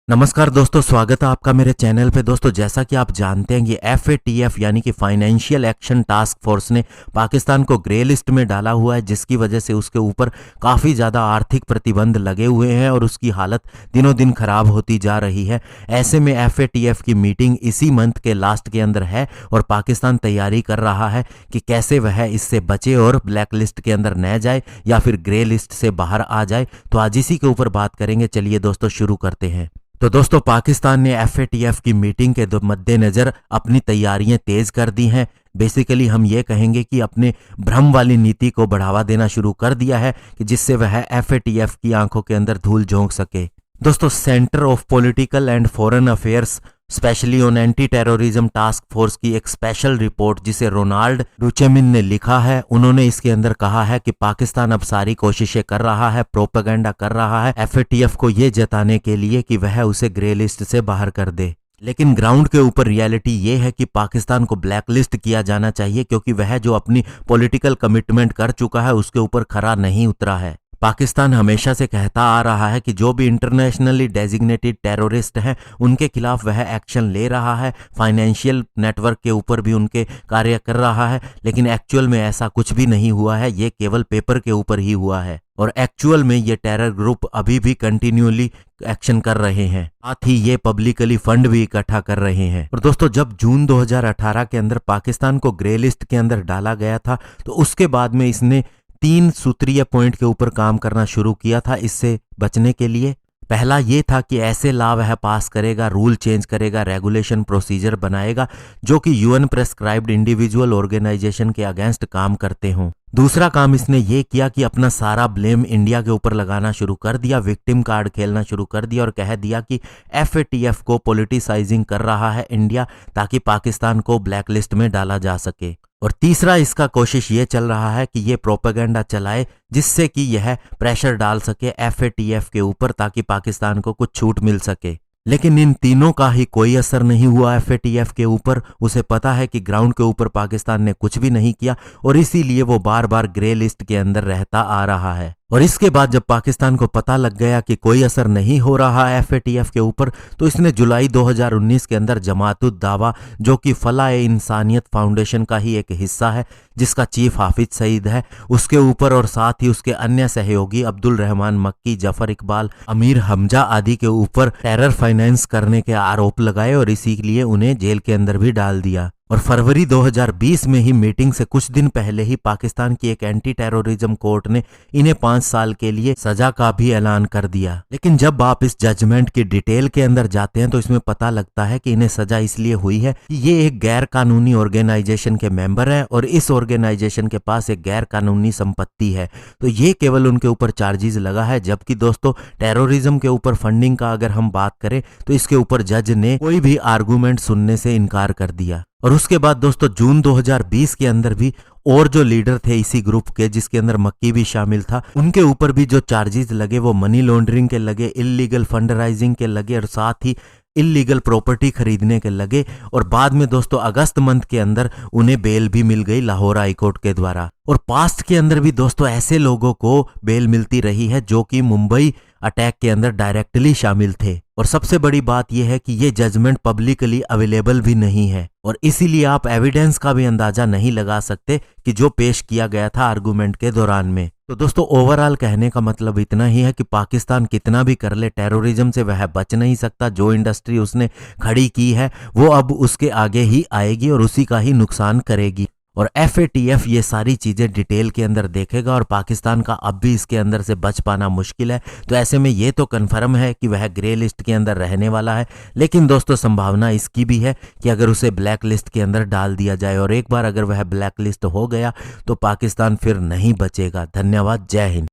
नमस्कार दोस्तों, स्वागत है आपका मेरे चैनल पे। दोस्तों, जैसा कि आप जानते हैं कि FATF यानी कि फाइनेंशियल एक्शन टास्क फोर्स ने पाकिस्तान को ग्रे लिस्ट में डाला हुआ है, जिसकी वजह से उसके ऊपर काफ़ी ज़्यादा आर्थिक प्रतिबंध लगे हुए हैं और उसकी हालत दिनों दिन खराब होती जा रही है। ऐसे में FATF की मीटिंग इसी मंथ के लास्ट के अंदर है और पाकिस्तान तैयारी कर रहा है कि कैसे वह इससे बचे और ब्लैक लिस्ट के अंदर न जाए या फिर ग्रे लिस्ट से बाहर आ जाए। तो आज इसी के ऊपर बात करेंगे। चलिए दोस्तों, शुरू करते हैं। तो दोस्तों, पाकिस्तान ने FATF की मीटिंग के मद्देनज़र अपनी तैयारियां तेज़ कर दी हैं। बेसिकली हम ये कहेंगे कि अपने भ्रम वाली नीति को बढ़ावा देना शुरू कर दिया है कि जिससे वह FATF की आंखों के अंदर धूल झोंक सके। दोस्तों, centre of political and foreign affairs specially on anti terrorism task force की एक स्पेशल रिपोर्ट जिसे रोनाल्ड रुचेमिन ने लिखा है, उन्होंने इसके अंदर कहा है कि पाकिस्तान अब सारी कोशिशें कर रहा है, प्रोपेगेंडा कर रहा है FATF को ये जताने के लिए कि वह उसे ग्रे लिस्ट से बाहर कर दे। लेकिन ग्राउंड के ऊपर रियलिटी ये है कि पाकिस्तान को ब्लैक लिस्ट किया जाना चाहिए, क्योंकि वह जो अपनी पॉलिटिकल कमिटमेंट कर चुका है उसके ऊपर खरा नहीं उतरा है। पाकिस्तान हमेशा से कहता आ रहा है कि जो भी इंटरनेशनली डेजिग्नेटेड टेररिस्ट हैं उनके खिलाफ वह एक्शन ले रहा है, फाइनेंशियल नेटवर्क के ऊपर भी उनके कार्य कर रहा है, लेकिन एक्चुअल में ऐसा कुछ भी नहीं हुआ है। ये केवल पेपर के ऊपर ही हुआ है और एक्चुअल में ये टेरर ग्रुप अभी भी कंटिन्यूअली एक्शन कर रहे हैं, साथ ही ये पब्लिकली फंड भी इकट्ठा कर रहे हैं। और दोस्तों, जब जून 2018 के अंदर पाकिस्तान को ग्रे लिस्ट के अंदर डाला गया था तो उसके बाद में इसने 3 सूत्रीय पॉइंट के ऊपर काम करना शुरू किया था इससे बचने के लिए। पहला ये था कि ऐसे लॉ वह पास करेगा, रूल चेंज करेगा, रेगुलेशन प्रोसीजर बनाएगा जो कि UN प्रेस्क्राइब्ड इंडिविजुअल ऑर्गेनाइजेशन के अगेंस्ट काम करते हों। दूसरा काम इसने ये किया कि अपना सारा ब्लेम इंडिया के ऊपर लगाना शुरू कर दिया, विक्टिम कार्ड खेलना शुरू कर दिया और कह दिया कि FATF को पॉलिटिसाइजिंग कर रहा है इंडिया, ताकि पाकिस्तान को ब्लैक लिस्ट में डाला जा सके। और तीसरा इसका कोशिश ये चल रहा है कि ये प्रोपेगेंडा चलाए जिससे कि यह प्रेशर डाल सके FATF के ऊपर, ताकि पाकिस्तान को कुछ छूट मिल सके। लेकिन इन तीनों का ही कोई असर नहीं हुआ FATF के ऊपर। उसे पता है कि ग्राउंड के ऊपर पाकिस्तान ने कुछ भी नहीं किया और इसीलिए वो बार बार ग्रे लिस्ट के अंदर रहता आ रहा है। और इसके बाद जब पाकिस्तान को पता लग गया कि कोई असर नहीं हो रहा FATF के ऊपर, तो इसने जुलाई 2019 के अंदर जमातुद दावा, जो कि फलाह इंसानियत फाउंडेशन का ही एक हिस्सा है जिसका चीफ हाफिज सईद है, उसके ऊपर और साथ ही उसके अन्य सहयोगी अब्दुल रहमान मक्की, जफर इकबाल, अमीर हमजा आदि के ऊपर टेरर फाइनेंस करने के आरोप लगाए और इसीलिए उन्हें जेल के अंदर भी डाल दिया। और फरवरी 2020 में ही मीटिंग से कुछ दिन पहले ही पाकिस्तान की एक एंटी टेररिज्म कोर्ट ने इन्हें 5 साल के लिए सजा का भी ऐलान कर दिया। लेकिन जब आप इस जजमेंट की डिटेल के अंदर जाते हैं तो इसमें पता लगता है कि इन्हें सजा इसलिए हुई है कि ये एक गैर कानूनी ऑर्गेनाइजेशन के मेंबर हैं और इस ऑर्गेनाइजेशन के पास एक गैर कानूनी संपत्ति है, तो ये केवल उनके ऊपर चार्जेस लगा है। जबकि दोस्तों, टेररिज्म के ऊपर फंडिंग का अगर हम बात करें तो इसके ऊपर जज ने कोई भी आर्गूमेंट सुनने से इनकार कर दिया। और उसके बाद दोस्तों, जून 2020 के अंदर भी और जो लीडर थे इसी ग्रुप के, जिसके अंदर मक्की भी शामिल था, उनके ऊपर भी जो चार्जेस लगे वो मनी लॉन्ड्रिंग के लगे, इलीगल फंड राइजिंग के लगे और साथ ही इलीगल प्रॉपर्टी खरीदने के लगे। और बाद में दोस्तों अगस्त मंथ के अंदर उन्हें बेल भी मिल गई लाहौर हाई कोर्ट के द्वारा। और पास्ट के अंदर भी दोस्तों ऐसे लोगों को बेल मिलती रही है जो कि मुंबई अटैक के अंदर डायरेक्टली शामिल थे। और सबसे बड़ी बात यह है कि ये जजमेंट पब्लिकली अवेलेबल भी नहीं है और इसीलिए आप एविडेंस का भी अंदाजा नहीं लगा सकते कि जो पेश किया गया था आर्गुमेंट के दौरान में। तो दोस्तों, ओवरऑल कहने का मतलब इतना ही है कि पाकिस्तान कितना भी कर ले, टेररिज्म से वह बच नहीं सकता। जो इंडस्ट्री उसने खड़ी की है वो अब उसके आगे ही आएगी और उसी का ही नुकसान करेगी। और FATF ये सारी चीज़ें डिटेल के अंदर देखेगा और पाकिस्तान का अब भी इसके अंदर से बच पाना मुश्किल है। तो ऐसे में ये तो कन्फर्म है कि वह ग्रे लिस्ट के अंदर रहने वाला है, लेकिन दोस्तों संभावना इसकी भी है कि अगर उसे ब्लैक लिस्ट के अंदर डाल दिया जाए और एक बार अगर वह ब्लैक लिस्ट हो गया तो पाकिस्तान फिर नहीं बचेगा। धन्यवाद, जय हिंद।